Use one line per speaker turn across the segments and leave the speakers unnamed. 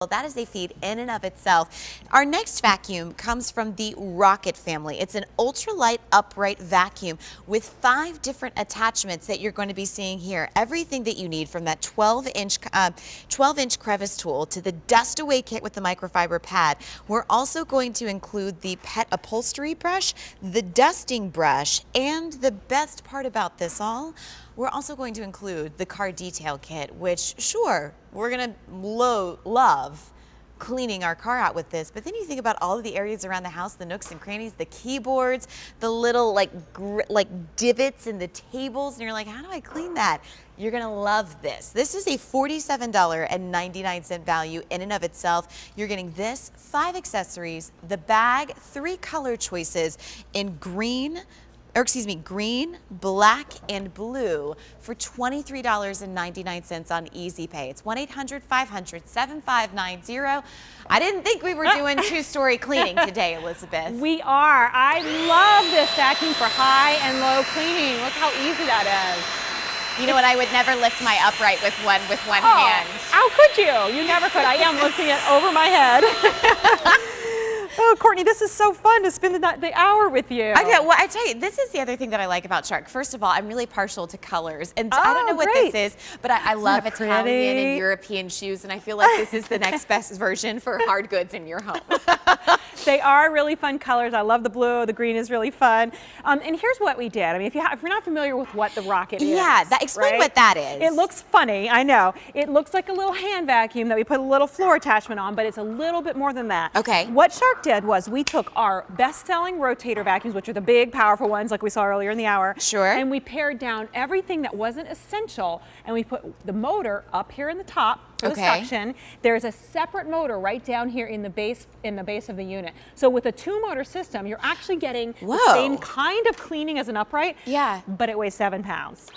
Well, that is a feat in and of itself. Our next vacuum comes from the Rocket family. It's an ultralight upright vacuum with 5 different attachments that you're going to be seeing here. Everything that you need, from that 12-inch crevice tool to the dust away kit with the microfiber pad. We're also going to include the pet upholstery brush, the dusting brush, and the best part about this all, we're also going to include the car detail kit, which, sure, we're going to love cleaning our car out with this, but then you think about all of the areas around the house, the nooks and crannies, the keyboards, the little like divots in the tables, and you're like, how do I clean that? You're gonna love this. This is a $47.99 value in and of itself. You're getting this, 5 accessories, the bag, 3 color choices in green, black, and blue for $23.99 on Easy Pay. It's 1-800-500-7590. I didn't think we were doing 2-story cleaning today, Elizabeth.
We are. I love this vacuum for high and low cleaning. Look how easy that is.
You know what? I would never lift my upright with one hand.
How could you? You never could. I am lifting it over my head. Oh, Courtney, this is so fun to spend the hour with you.
I know. Well, I tell you, this is the other thing that I like about Shark. First of all, I'm really partial to colors, and I don't know what this is, but I love Italian and European shoes, and I feel like this is the next best version for hard goods in your home.
They are really fun colors. I love the blue. The green is really fun. And here's what we did. I mean, if you're not familiar with what the Rocket is,
explain what that is.
It looks funny, I know. It looks like a little hand vacuum that we put a little floor attachment on, but it's a little bit more than that.
Okay.
What Shark did was we took our best-selling rotator vacuums, which are the big, powerful ones like we saw earlier in the hour.
Sure.
And we pared down everything that wasn't essential, and we put the motor up here in the top for the suction. There's a separate motor right down here in the base of the unit. So with a 2-motor system, you're actually getting the same kind of cleaning as an upright.
Yeah.
But it weighs 7 pounds.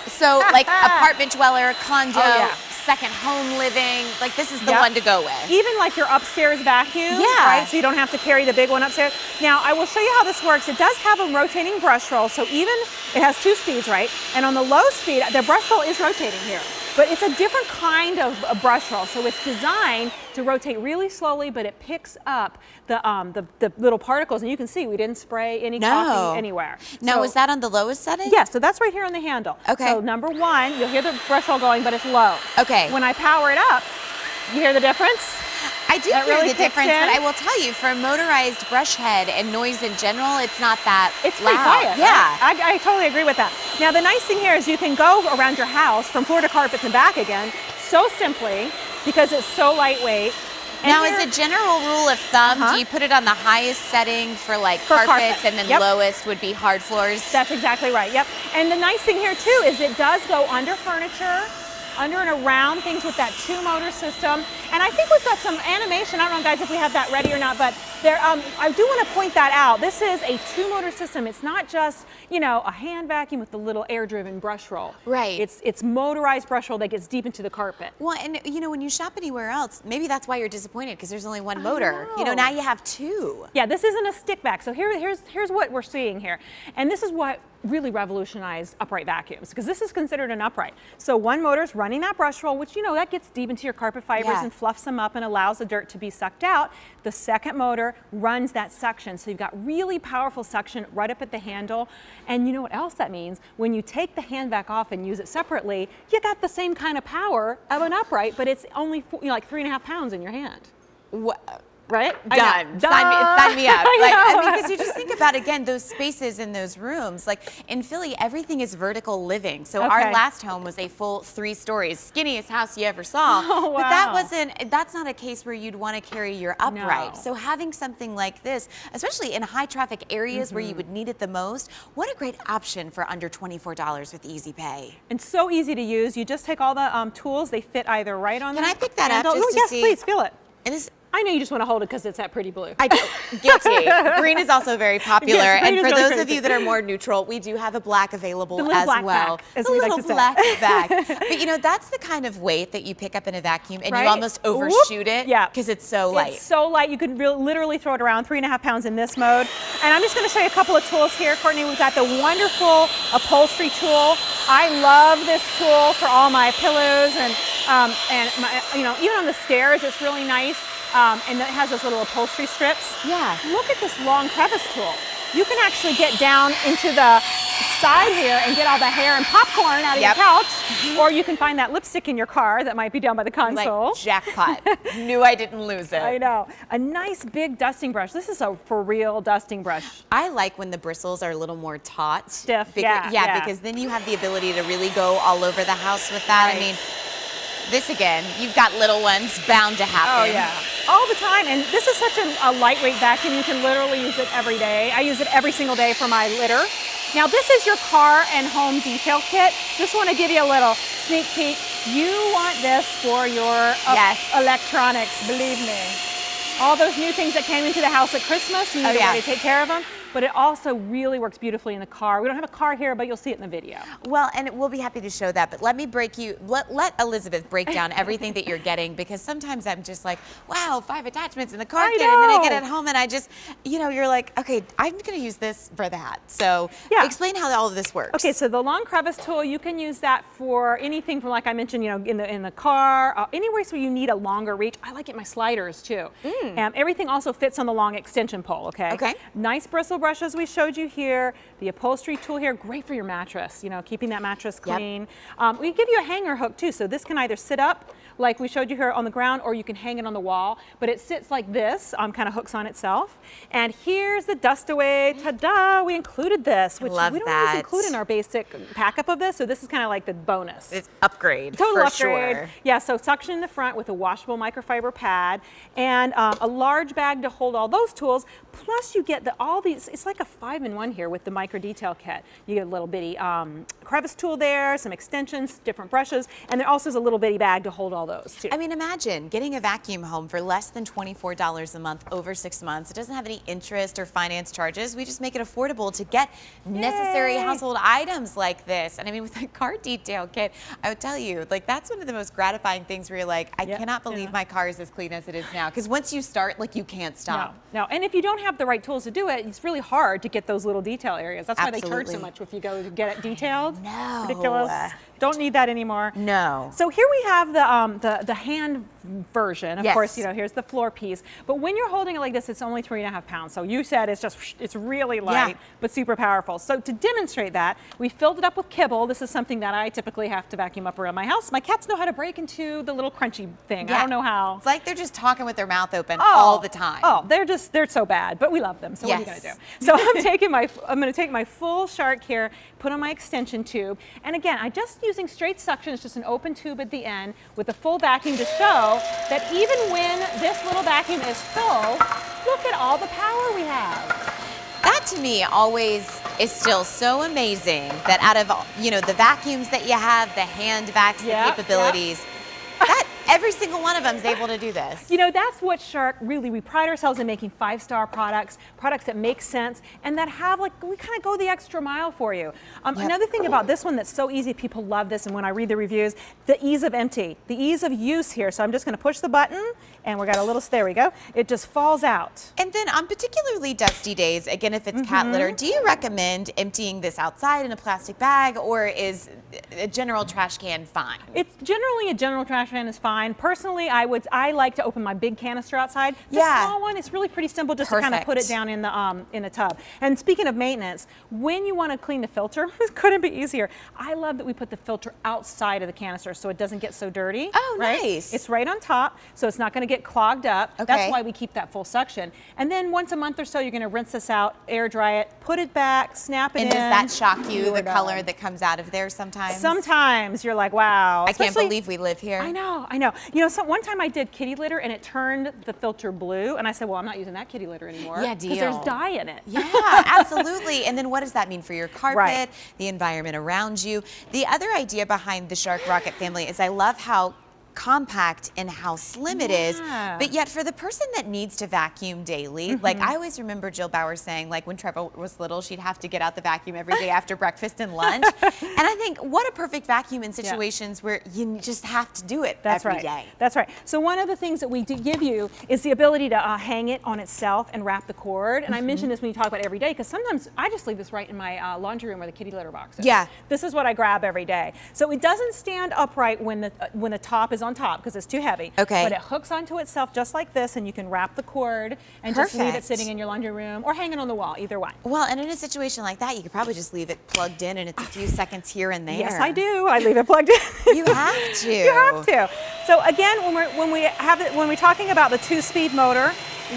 So like apartment dweller, condo, second home living, like this is the one to go with.
Even like your upstairs vacuum, right? So you don't have to carry the big one upstairs. Now I will show you how this works. It does have a rotating brush roll, so even it has 2 speeds, right? And on the low speed, the brush roll is rotating here. But it's a different kind of a brush roll, so it's designed to rotate really slowly, but it picks up the little particles, and you can see we didn't spray any coffee anywhere.
Now, was that on the lowest setting?
Yeah, so that's right here on the handle.
Okay.
So number 1, you'll hear the brush roll going, but it's low.
Okay.
When I power it up, you hear the difference?
I do hear the difference, but I will tell you, for a motorized brush head and noise in general, it's not that
It's
loud.
pretty quiet.
Yeah.
Right? I totally agree with that. Now, the nice thing here is you can go around your house from floor to carpets and back again so simply because it's so lightweight. And
now, as a general rule of thumb, do you put it on the highest setting for like carpets and then lowest would be hard floors?
That's exactly right, yep. And the nice thing here too is it does go under furniture, under and around things with that 2-motor system. And I think we've got some animation. I don't know, guys, if we have that ready or not, but there, I do want to point that out. This is a 2-motor system. It's not just, you know, a hand vacuum with the little air-driven brush roll.
Right.
It's motorized brush roll that gets deep into the carpet.
Well, and you know, when you shop anywhere else, maybe that's why you're disappointed, because there's only 1 motor. You know, now you have 2.
Yeah, this isn't a stick vac. So here's what we're seeing here. And this is what really revolutionized upright vacuums, because this is considered an upright. So 1 motor's running that brush roll, which, you know, that gets deep into your carpet fibers and fluffs them up and allows the dirt to be sucked out. The second motor runs that suction. So you've got really powerful suction right up at the handle. And you know what else that means? When you take the hand vac off and use it separately, you got the same kind of power of an upright, but it's only like 3.5 pounds in your hand.
What?
Right?
Done. Sign me up. Because you just think about, again, those spaces in those rooms. Like in Philly, everything is vertical living. So our last home was a full 3 stories, skinniest house you ever saw.
Oh, wow.
But that's not a case where you'd want to carry your upright. So having something like this, especially in high traffic areas where you would need it the most, what a great option for under $24 with Easy Pay.
And so easy to use. You just take all the tools. They fit either right on the
Can I pick that
handle.
up just to see?
Yes, please, feel it.
And
I know you just want to hold it because it's that pretty blue.
I do. Guilty. Green is also very popular.
Yes,
and for those of you that are more neutral, we do have a black available as well.
As
a
we
little
like to say.
black back. But you know, that's the kind of weight that you pick up in a vacuum and you almost overshoot it because it's so light.
It's so light. You can literally throw it around, 3.5 pounds in this mode. And I'm just going to show you a couple of tools here. Courtney, we've got the wonderful upholstery tool. I love this tool for all my pillows and And even on the stairs, it's really nice. And it has those little upholstery strips.
Yeah.
Look at this long crevice tool. You can actually get down into the side here and get all the hair and popcorn out of your couch, or you can find that lipstick in your car that might be down by the console.
Like jackpot. Knew I didn't lose it.
I know. A nice big dusting brush. This is a for real dusting brush.
I like when the bristles are a little more taut.
Stiff,
because then you have the ability to really go all over the house with that.
Right.
I mean, this again, you've got little ones, bound to happen.
Oh yeah, all the time. And this is such a lightweight vacuum. You can literally use it every day. I use it every single day for my litter. Now this is your car and home detail kit. Just want to give you a little sneak peek. You want this for your electronics, believe me. All those new things that came into the house at Christmas, you need to really take care of them. But it also really works beautifully in the car. We don't have a car here, but you'll see it in the video.
Well, and we'll be happy to show that, but let me let Elizabeth break down everything that you're getting, because sometimes I'm just like, wow, 5 attachments in the car kit, and then I get it home and I just, you're like, okay, I'm gonna use this for that. So explain how all of this works.
Okay, so the long crevice tool, you can use that for anything from, like I mentioned, in the car, anywhere so you need a longer reach. I like it in my sliders too. Everything also fits on the long extension pole, okay?
Okay.
Nice bristle brushes we showed you here. The upholstery tool here, great for your mattress, keeping that mattress clean. We give you a hanger hook too, so this can either sit up like we showed you here on the ground, or you can hang it on the wall, but it sits like this, kind of hooks on itself. And here's the dust away, ta-da, we included this, which we don't always include in our basic pack-up of this, so this is kind of like the bonus.
It's upgrade,
Total
for
upgrade.
sure.
Yeah, so suction in the front with a washable microfiber pad, and a large bag to hold all those tools, plus you get all these, it's like a 5-in-1 here with the micro detail kit. You get a little bitty crevice tool there, some extensions, different brushes, and there also is a little bitty bag to hold all those too.
I mean, imagine getting a vacuum home for less than $24 a month over 6 months. It doesn't have any interest or finance charges. We just make it affordable to get necessary household items like this. And I mean, with the car detail kit, I would tell you, like, that's one of the most gratifying things where you're like, I cannot believe my car is as clean as it is now. Because once you start, like, you can't stop.
No, and if you don't have the right tools to do it, it's really hard to get those little detail areas. That's why they charge so much if you go to get it detailed.
No.
Ridiculous. Don't need that anymore.
No.
So here we have the hand version. Of course, here's the floor piece. But when you're holding it like this, it's only 3.5 pounds. So you said it's really light, but super powerful. So to demonstrate that, we filled it up with kibble. This is something that I typically have to vacuum up around my house. My cats know how to break into the little crunchy thing. I don't know how.
It's like they're just talking with their mouth open all the time.
Oh, they're so bad, but we love them. So what are you gonna do? So I'm gonna take my full shark here, put on my extension tube, and again, I just using straight suction. It's just an open tube at the end with a full vacuum to show that even when this little vacuum is full, look at all the power we have.
That to me always is still so amazing that out of the vacuums that you have, the hand vacs, the capabilities, that every single one of them is able to do this.
That's what Shark really, we pride ourselves in making 5-star products that make sense and that have, like, we kind of go the extra mile for you. Another thing about this one that's so easy, people love this, and when I read the reviews, the ease of empty, the ease of use here. So I'm just gonna push the button and we got a little, there we go. It just falls out.
And then on particularly dusty days, again, if it's cat litter, do you recommend emptying this outside in a plastic bag, or is a general trash can fine?
It's generally a general trash can is fine. Personally, I like to open my big canister outside. The small one, it's really pretty simple just to kind of put it down in the tub. And speaking of maintenance, when you want to clean the filter, it couldn't be easier. I love that we put the filter outside of the canister so it doesn't get so dirty.
Oh, nice.
It's right on top, so it's not going to get clogged up.
Okay.
That's why we keep that full suction. And then once a month or so, you're going to rinse this out, air dry it, put it back, snap it in.
And does that shock you, the color that comes out of there sometimes?
Sometimes you're like, wow.
I can't believe we live here.
I know. One time I did kitty litter and it turned the filter blue, and I said, well, I'm not using that kitty litter anymore.
Yeah, deal.
Because there's dye in it.
Yeah, absolutely. And then what does that mean for your carpet, the environment around you? The other idea behind the Shark Rocket family is I love how compact and how slim it is. But yet for the person that needs to vacuum daily, like I always remember Jill Bauer saying, like when Trevor was little, she'd have to get out the vacuum every day after breakfast and lunch. And I think what a perfect vacuum in situations where you just have to do it every day.
That's right. So one of the things that we give you is the ability to hang it on itself and wrap the cord. And I mentioned this when you talk about every day, because sometimes I just leave this right in my laundry room where the kitty litter box is.
Yeah.
This is what I grab every day. So it doesn't stand upright when the top is on top because it's too heavy.
Okay.
But it hooks onto itself just like this, and you can wrap the cord and just leave it sitting in your laundry room or hanging on the wall, either one.
Well, and in a situation like that, you could probably just leave it plugged in and it's a few seconds here and there.
Yes, I do. I leave it plugged in.
You have to.
You have to. So again, when we're talking about the 2-speed motor,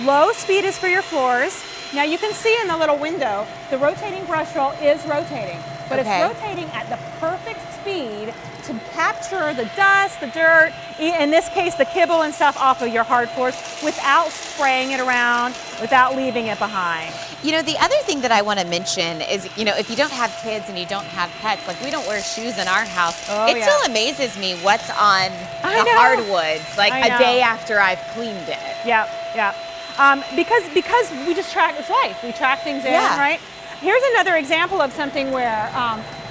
low speed is for your floors. Now you can see in the little window, the rotating brush roll is rotating, but it's rotating at the perfect speed to capture the dust, the dirt, in this case the kibble and stuff off of your hard floors without spraying it around, without leaving it behind.
You know, the other thing that I want to mention is, you know, if you don't have kids and you don't have pets, like we don't wear shoes in our house, it still amazes me what's on the hardwoods, like a day after I've cleaned it.
Yeah, yeah. Because we just track, it's life, we track things in, right? Here's another example of something where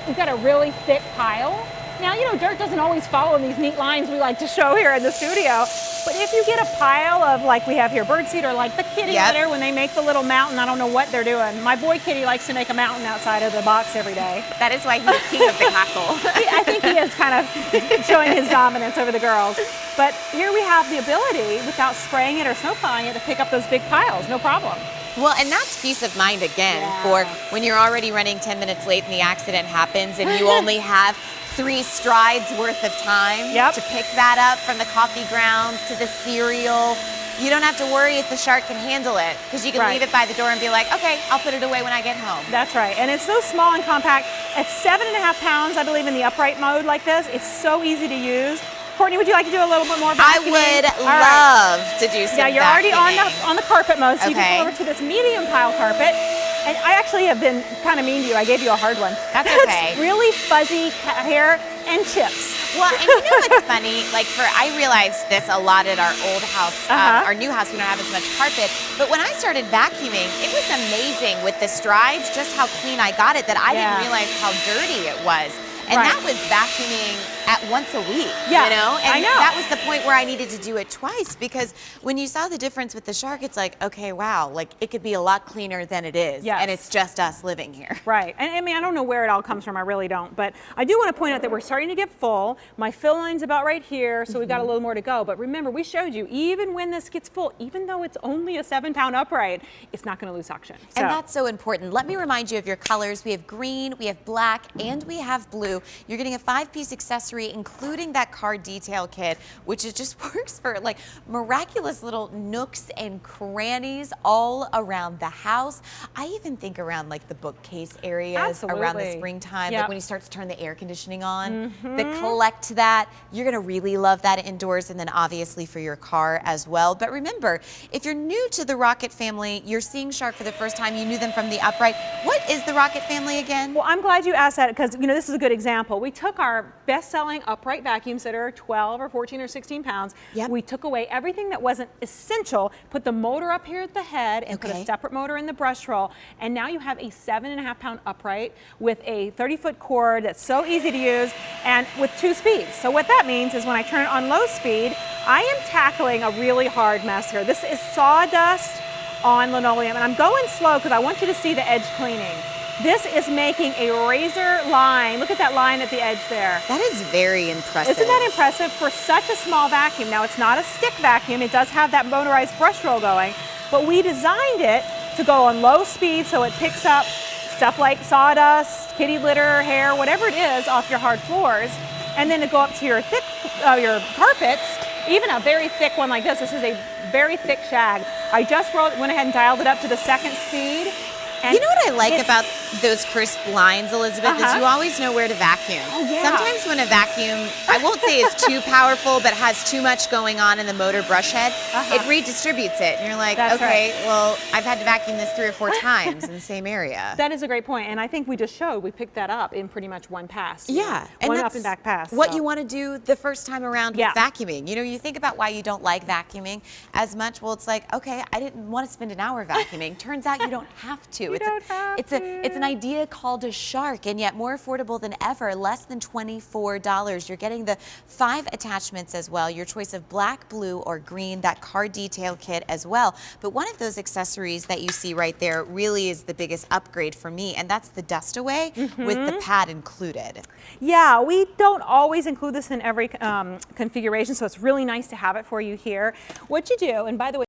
we've got a really thick pile. Now, you know, dirt doesn't always follow in these neat lines we like to show here in the studio, but if you get a pile of, like we have here, birdseed, or like the kitty litter, when they make the little mountain, I don't know what they're doing. My boy Kitty likes to make a mountain outside of the box every day.
That is why he's king of the castle.
I think he is kind of showing his dominance over the girls. But here we have the ability, without spraying it or snow plowing it, to pick up those big piles, no problem.
Well, and that's peace of mind again for when you're already running 10 minutes late and the accident happens and you only have 3 strides worth of time to pick that up, from the coffee grounds to the cereal. You don't have to worry if the shark can handle it, because you can leave it by the door and be like, okay, I'll put it away when I get home.
That's right. And it's so small and compact. At 7.5 pounds, I believe, in the upright mode like this, it's so easy to use. Courtney, would you like to do a little bit more vacuuming?
I would love to do some
Now, you're already on the carpet mode, so you can go over to this medium pile carpet. And I actually have been kind of mean to you. I gave you a hard one.
That's okay.
It's really fuzzy hair and chips.
Well, and you know what's funny? Like, I realized this a lot at our old house, our new house. We don't have as much carpet. But when I started vacuuming, it was amazing with the strides, just how clean I got it, that I didn't realize how dirty it was. And that was vacuuming at once a week, you know? And that was the point where I needed to do it twice, because when you saw the difference with the shark, it's like, okay, wow, like it could be a lot cleaner than it is. And it's just us living here.
Right. And I mean, I don't know where it all comes from. I really don't. But I do want to point out that we're starting to get full. My fill line's about right here, so we've got a little more to go. But remember, we showed you, even when this gets full, even though it's only a 7-pound upright, it's not going to lose suction.
And that's so important. Let me remind you of your colors. We have green, we have black, and we have blue. You're getting a 5-piece accessory, including that car detail kit, which it just works for like miraculous little nooks and crannies all around the house. I even think around like the bookcase areas around the springtime, like when you start to turn the air conditioning on, that collect that. You're gonna really love that indoors, and then obviously for your car as well. But remember, if you're new to the Rocket family, you're seeing Shark for the first time, you knew them from the upright. What is the Rocket family again?
Well, I'm glad you asked that, because you know, this is a good example. We took our best-selling upright vacuums that are 12 or 14 or 16 pounds. We took away everything that wasn't essential, put the motor up here at the head, and put a separate motor in the brush roll. And now you have a 7.5-pound upright with a 30-foot cord that's so easy to use, and with 2 speeds. So what that means is when I turn it on low speed, I am tackling a really hard mess here. This is sawdust on linoleum, and I'm going slow because I want you to see the edge cleaning. This is making a razor line. Look at that line at the edge there.
That is very impressive.
Isn't that impressive for such a small vacuum? Now, it's not a stick vacuum. It does have that motorized brush roll going, but we designed it to go on low speed so it picks up stuff like sawdust, kitty litter, hair, whatever it is off your hard floors, and then to go up to your thick, your carpets, even a very thick one like this. This is a very thick shag. I just went ahead and dialed it up to the 2nd speed. And
you know what I like about those crisp lines, Elizabeth, is you always know where to vacuum.
Oh, yeah.
Sometimes when a vacuum, I won't say is too powerful, but has too much going on in the motor brush head, it redistributes it. And you're like,
That's
okay,
right.
well, I've had to vacuum this 3 or 4 times in the same area.
That is a great point, and I think we just showed we picked that up in pretty much one pass.
Yeah, and
one
that's
up and back pass.
what
so.
you want to do the first time around with vacuuming. You know, you think about why you don't like vacuuming as much. Well, it's like, okay, I didn't want to spend an hour vacuuming. Turns out you don't have to. It's an idea called a shark, and yet more affordable than ever, less than $24. You're getting the 5 attachments as well, your choice of black, blue, or green, that car detail kit as well. But one of those accessories that you see right there really is the biggest upgrade for me, and that's the dust away with the pad included.
Yeah, we don't always include this in every configuration, so it's really nice to have it for you here. What you do, and by the way,